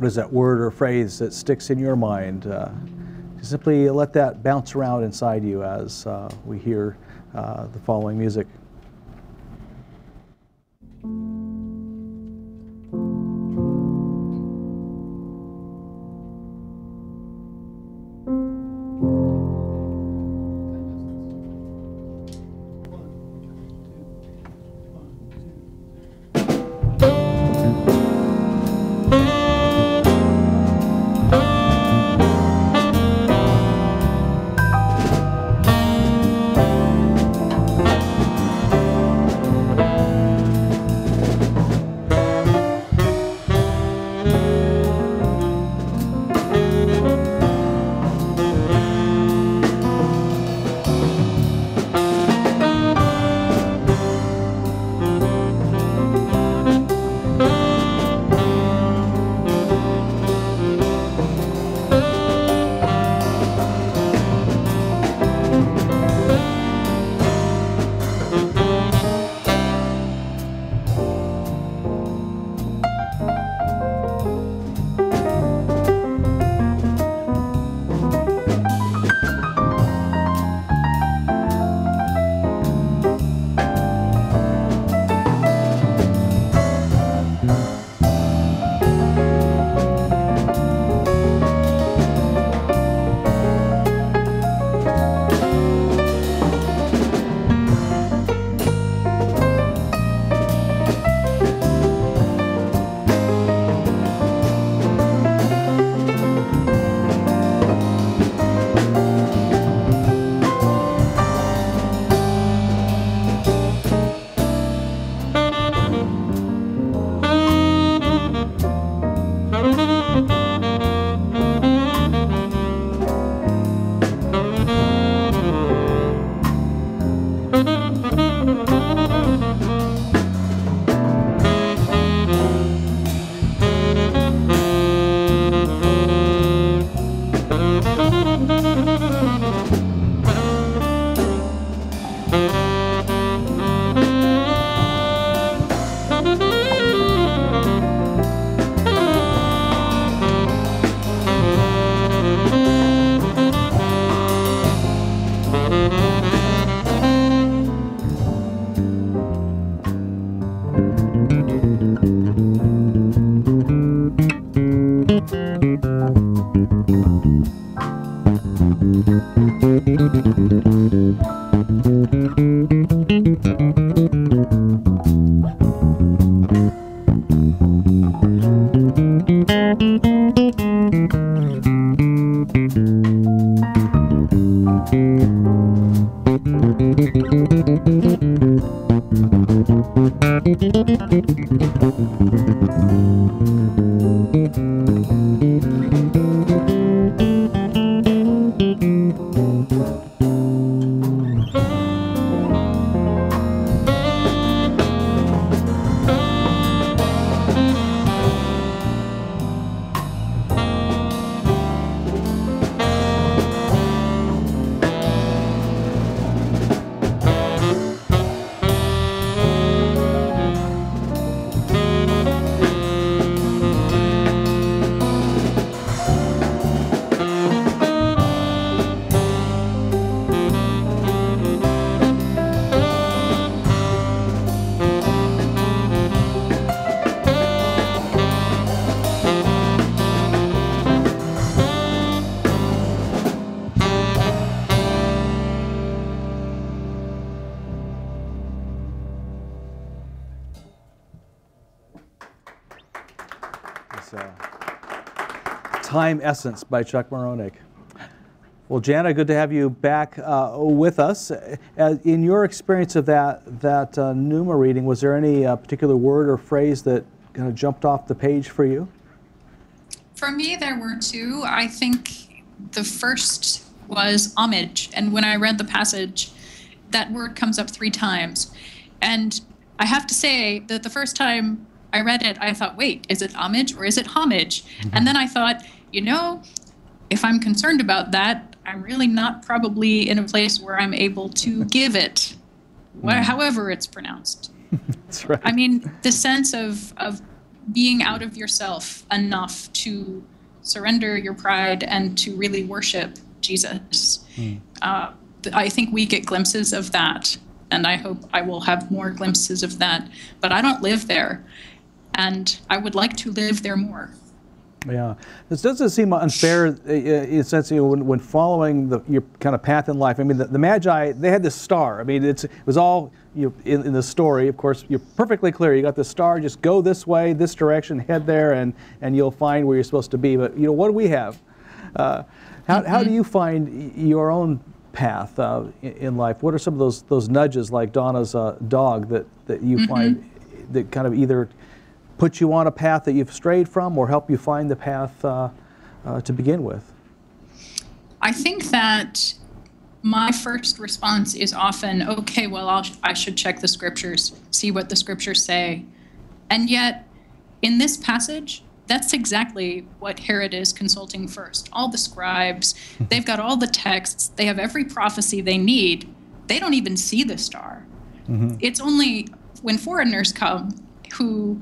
what is that word or phrase that sticks in your mind. Simply let that bounce around inside you as we hear the following music. Time Essence by Chuck Moronic. Well, Jana, good to have you back with us. In your experience of that Pneuma reading, was there any particular word or phrase that kind of jumped off the page for you? For me, there were two. I think the first was homage, and when I read the passage, that word comes up 3 times. And I have to say that the first time I read it, I thought, wait, is it homage or is it homage? Mm-hmm. And then I thought, you know, if I'm concerned about that, I'm really not probably in a place where I'm able to give it, however it's pronounced. That's right. I mean, the sense of being out of yourself enough to surrender your pride and to really worship Jesus. I think we get glimpses of that, and I hope I will have more glimpses of that, but I don't live there, and I would like to live there more. Yeah, this doesn't seem unfair in a sense, when following your kind of path in life. I mean, the Magi, they had this star. I mean, it was all in the story. Of course, you're perfectly clear. You got the star. Just go this way, this direction, head there, and you'll find where you're supposed to be. But what do we have? How do you find your own path in life? What are some of those nudges, like Donna's dog, that you find that kind of either put you on a path that you've strayed from, or help you find the path to begin with? I think that my first response is often, okay, well, I should check the scriptures, see what the scriptures say. And yet, in this passage, that's exactly what Herod is consulting first. All the scribes, they've got all the texts, they have every prophecy they need. They don't even see the star. It's only when foreigners come who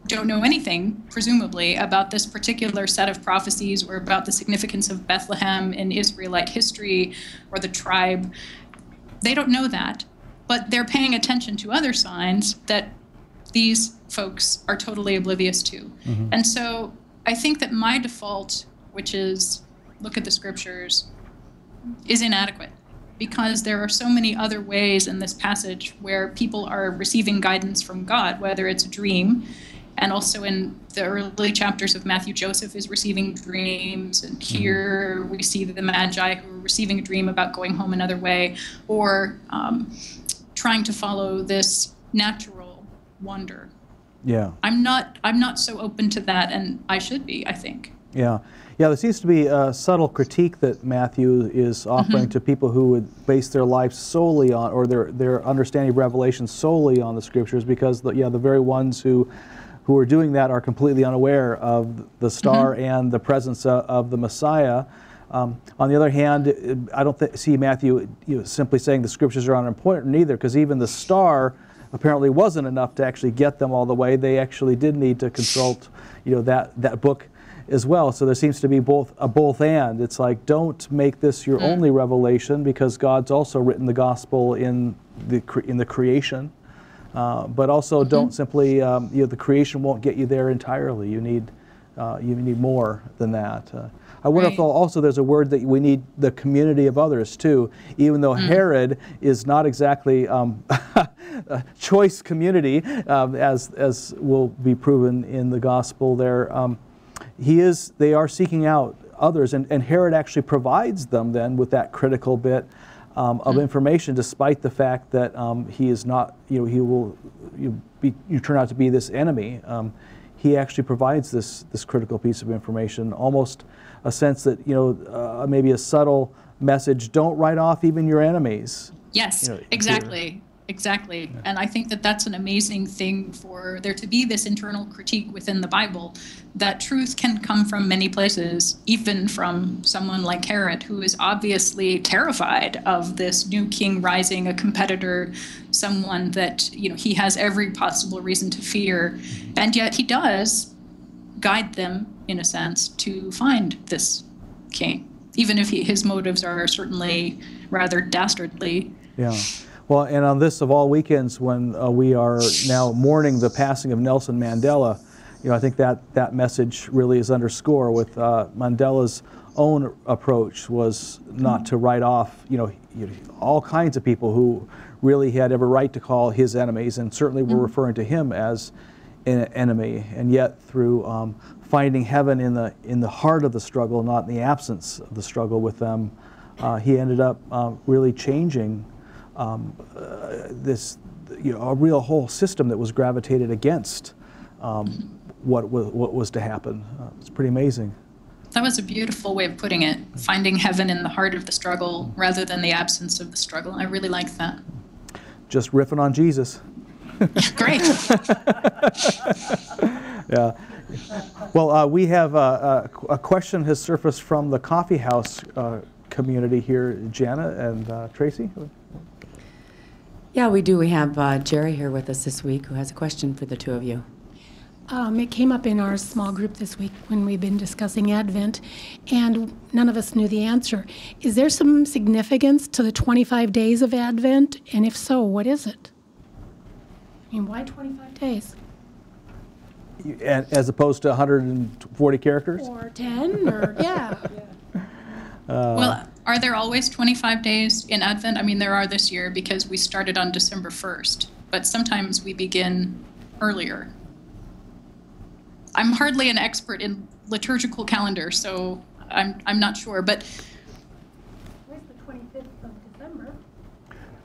don't know anything, presumably, about this particular set of prophecies or about the significance of Bethlehem in Israelite history or the tribe. They don't know that, but they're paying attention to other signs that these folks are totally oblivious to. And so I think that my default, which is look at the scriptures, is inadequate, because there are so many other ways in this passage where people are receiving guidance from God, whether it's a dream. And also in the early chapters of Matthew, Joseph is receiving dreams. And here we see the Magi who are receiving a dream about going home another way, or trying to follow this natural wonder. Yeah. I'm not so open to that, and I should be, I think. Yeah. Yeah, there seems to be a subtle critique that Matthew is offering to people who would base their lives solely on, or their understanding of Revelation solely on the scriptures, because the very ones who are doing that are completely unaware of the star and the presence of the Messiah. On the other hand, I don't see Matthew simply saying the scriptures are unimportant either, because even the star apparently wasn't enough to actually get them all the way. They actually did need to consult that book as well. So there seems to be both and. It's like, don't make this your only revelation, because God's also written the gospel in the creation. But also don't simply, the creation won't get you there entirely. You need more than that. I wonder if also there's a word that we need the community of others too, even though Herod is not exactly a choice community, as will be proven in the gospel there. They are seeking out others, and Herod actually provides them then with that critical bit of information, despite the fact that he is not, you turn out to be this enemy. He actually provides this critical piece of information, almost a sense that, maybe a subtle message: don't write off even your enemies. Yes, exactly. Exactly. And I think that that's an amazing thing, for there to be this internal critique within the Bible, that truth can come from many places, even from someone like Herod, who is obviously terrified of this new king rising, a competitor, someone that, he has every possible reason to fear. And yet he does guide them, in a sense, to find this king, even if his motives are certainly rather dastardly. Yeah. Well, and on this of all weekends, when we are now mourning the passing of Nelson Mandela, I think that message really is underscored with Mandela's own approach was not to write off, all kinds of people who really had every right to call his enemies, and certainly were referring to him as an enemy. And yet, through finding heaven in the heart of the struggle, not in the absence of the struggle with them, he ended up really changing this, a real whole system that was gravitated against what was to happen. It's pretty amazing. That was a beautiful way of putting it, finding heaven in the heart of the struggle rather than the absence of the struggle. I really like that. Just riffing on Jesus. Great. Yeah. Well, we have a question has surfaced from the coffee house community here, Jana and Tracy. Yeah, we do. We have Jerry here with us this week, who has a question for the two of you. It came up in our small group this week when we've been discussing Advent, and none of us knew the answer. Is there some significance to the 25 days of Advent? And if so, what is it? I mean, why 25 days? As opposed to 140 characters? Or 10, or, yeah. Well, are there always 25 days in Advent? I mean, there are this year because we started on December 1st, but sometimes we begin earlier. I'm hardly an expert in liturgical calendar, so I'm not sure, but... Where's the 25th of December?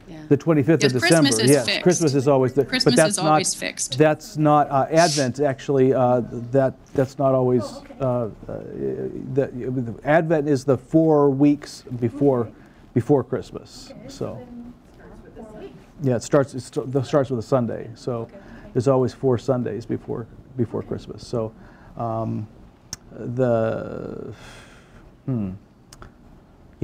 Yeah. The 25th of December, Christmas is yes. fixed. Christmas is always the... Christmas but that's is always not, fixed. That's not... Advent, actually, that's not always... Advent is the 4 weeks before Christmas, so... Yeah, it starts with a Sunday, so there's always 4 Sundays before Christmas. So you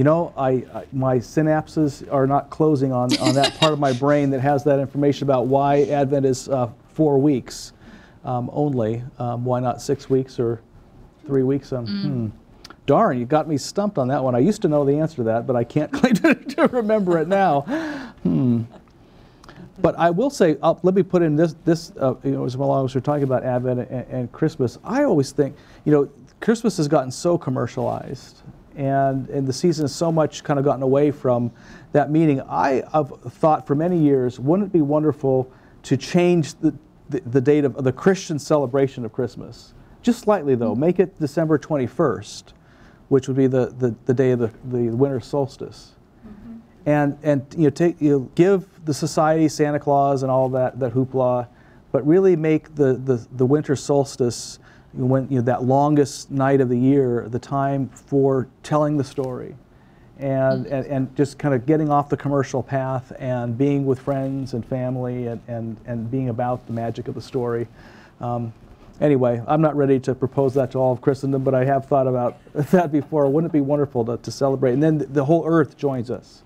know, my synapses are not closing on that part of my brain that has that information about why Advent is 4 weeks only. Why not 6 weeks or 3 weeks? Darn, you got me stumped on that one. I used to know the answer to that, but I can't claim to remember it now. But I will say, let me put in this you know, as long as we're talking about Advent and Christmas, I always think, you know, Christmas has gotten so commercialized, and the season has so much kind of gotten away from that meaning. I've thought for many years, wouldn't it be wonderful to change the date of the Christian celebration of Christmas? Just slightly, though. Make it December 21st, which would be the day of the winter solstice. And give the society, Santa Claus, and all that hoopla, but really make the winter solstice, when that longest night of the year, the time for telling the story, and just kind of getting off the commercial path and being with friends and family and being about the magic of the story. Anyway, I'm not ready to propose that to all of Christendom, but I have thought about that before. Wouldn't it be wonderful to celebrate? And then the whole earth joins us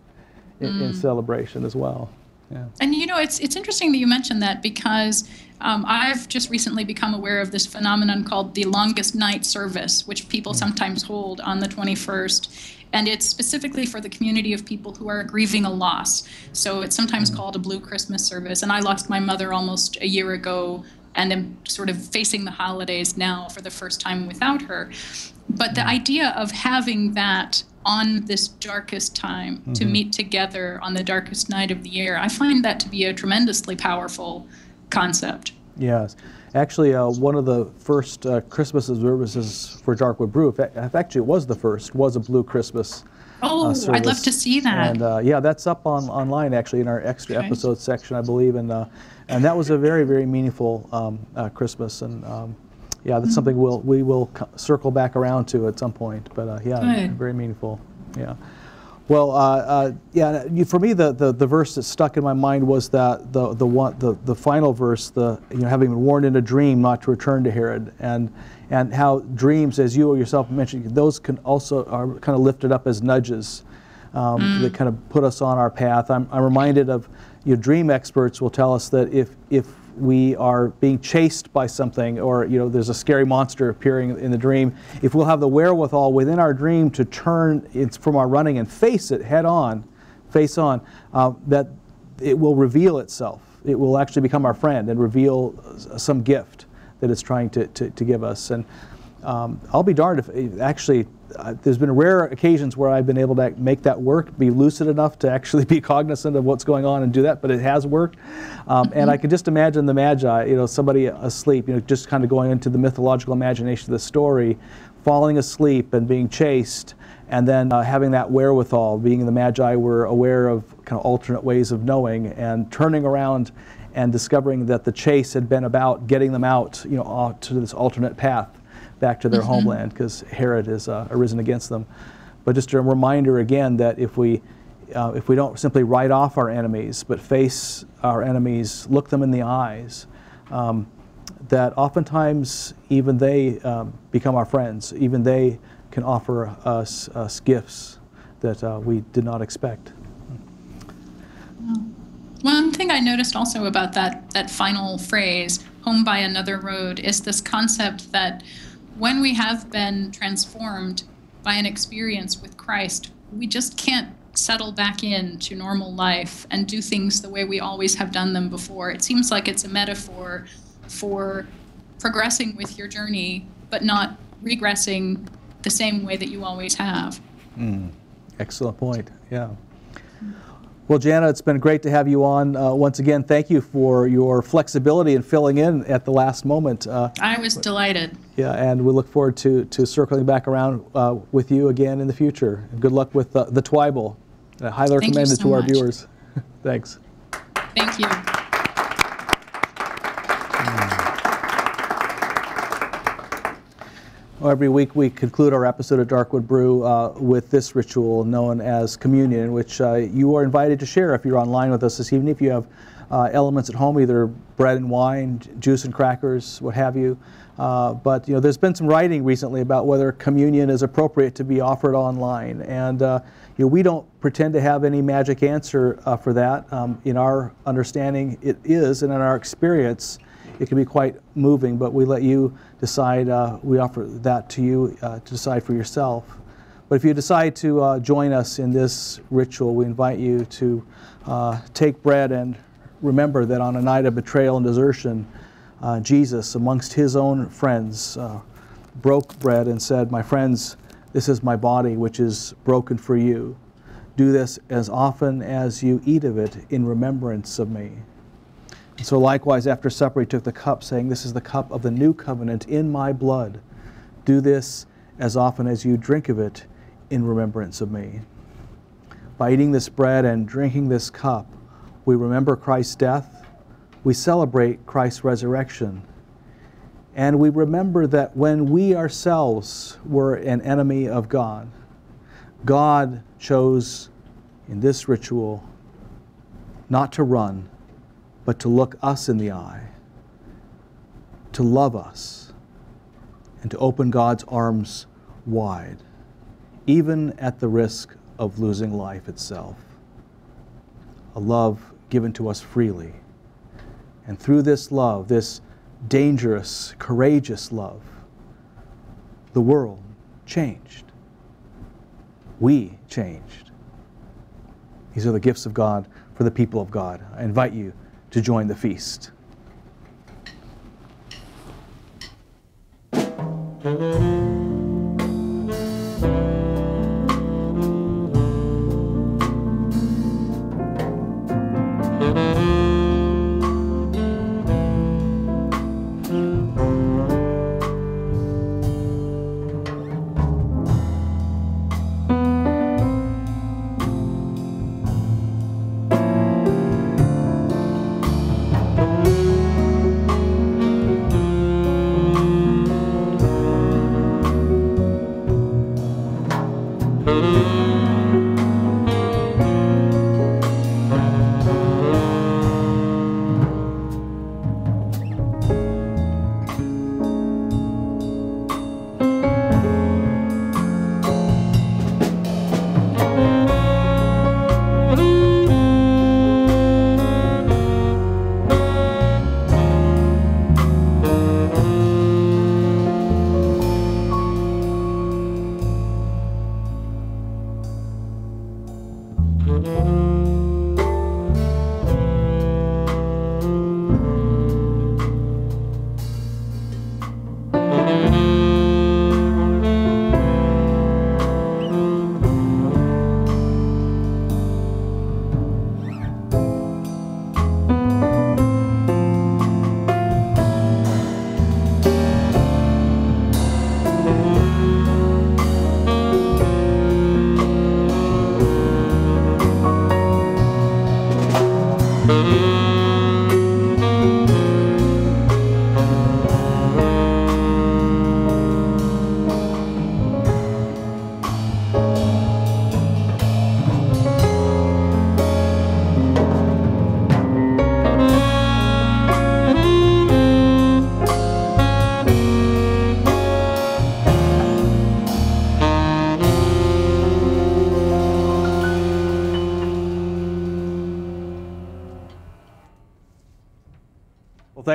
in celebration as well. Yeah. And you know, it's interesting that you mentioned that, because I've just recently become aware of this phenomenon called the longest night service, which people sometimes hold on the 21st. And it's specifically for the community of people who are grieving a loss. So it's sometimes called a Blue Christmas service. And I lost my mother almost a year ago, and am sort of facing the holidays now for the first time without her. But the idea of having that on this darkest time, to meet together on the darkest night of the year, I find that to be a tremendously powerful concept. Yes. Actually, one of the first Christmas services for Darkwood Brew, actually it was the first, was a Blue Christmas service. I'd love to see that. And yeah, that's up online actually in our extra episodes section, I believe. And that was a very, very meaningful Christmas. And yeah, that's something we will circle back around to at some point. But yeah, very meaningful. Yeah. Well, yeah. For me, the verse that stuck in my mind was that the final verse, having been warned in a dream not to return to Herod, and how dreams, as you yourself mentioned, those can also are kind of lifted up as nudges that kind of put us on our path. I'm reminded of dream experts will tell us that if we are being chased by something, or there's a scary monster appearing in the dream, if we'll have the wherewithal within our dream to turn from our running and face it head on, that it will reveal itself. It will actually become our friend and reveal some gift that it's trying to give us. And I'll be darned if actually there's been rare occasions where I've been able to make that work, be lucid enough to actually be cognizant of what's going on and do that, but it has worked. And I can just imagine the Magi, somebody asleep, just kind of going into the mythological imagination of the story, falling asleep and being chased, and then having that wherewithal, being the Magi were aware of kind of alternate ways of knowing, and turning around and discovering that the chase had been about getting them out, to this alternate path back to their homeland, because Herod has arisen against them. But just a reminder again that if we don't simply write off our enemies, but face our enemies, look them in the eyes, that oftentimes even they become our friends. Even they can offer us gifts that we did not expect. One thing I noticed also about that final phrase, home by another road, is this concept that when we have been transformed by an experience with Christ, we just can't settle back into normal life and do things the way we always have done them before. It seems like it's a metaphor for progressing with your journey, but not regressing the same way that you always have. Excellent point, yeah. Well, Jana, it's been great to have you on. Once again, thank you for your flexibility in filling in at the last moment. I was delighted. Yeah, and we look forward to circling back around with you again in the future. Good luck with the Twible. I highly recommend it to our viewers. Thanks. Thank you. Well, every week we conclude our episode of Darkwood Brew with this ritual known as communion, in which you are invited to share if you're online with us this evening. If you have elements at home, either bread and wine, juice and crackers, what have you. But there's been some writing recently about whether communion is appropriate to be offered online, and we don't pretend to have any magic answer for that. In our understanding, it is, and in our experience, it can be quite moving, but we let you decide. We offer that to you to decide for yourself. But if you decide to join us in this ritual, we invite you to take bread and remember that on a night of betrayal and desertion, Jesus, amongst his own friends, broke bread and said, "My friends, this is my body, which is broken for you. Do this as often as you eat of it in remembrance of me." And so likewise, after supper, he took the cup, saying, "This is the cup of the new covenant in my blood. Do this as often as you drink of it in remembrance of me." By eating this bread and drinking this cup, we remember Christ's death, we celebrate Christ's resurrection, and we remember that when we ourselves were an enemy of God, God chose in this ritual not to run, but to look us in the eye, to love us, and to open God's arms wide, even at the risk of losing life itself. A love given to us freely. And through this love, this dangerous, courageous love, the world changed. We changed. These are the gifts of God for the people of God. I invite you to join the feast.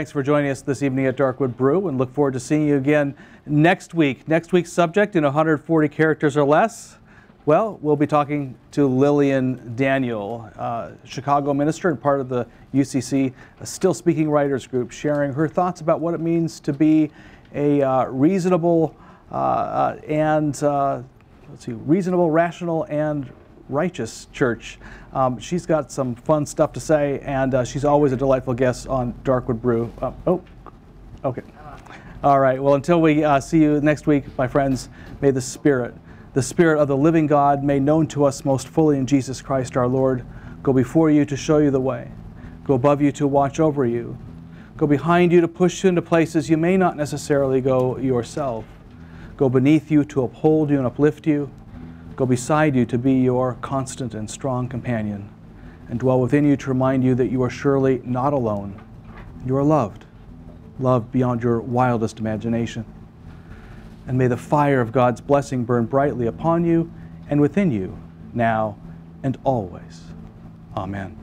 thanks for joining us this evening at Darkwood Brew, and look forward to seeing you again next week. Next week's subject, in 140 characters or less, well, we'll be talking to Lillian Daniel, Chicago minister and part of the UCC Still Speaking Writers Group, sharing her thoughts about what it means to be a reasonable, rational, and righteous church. She's got some fun stuff to say, and she's always a delightful guest on Darkwood Brew. Okay. All right. Well, until we see you next week, my friends, may the Spirit of the living God, made known to us most fully in Jesus Christ our Lord, go before you to show you the way, go above you to watch over you, go behind you to push you into places you may not necessarily go yourself, go beneath you to uphold you and uplift you, go beside you to be your constant and strong companion, and dwell within you to remind you that you are surely not alone. You are loved beyond your wildest imagination. And may the fire of God's blessing burn brightly upon you and within you, now and always. Amen.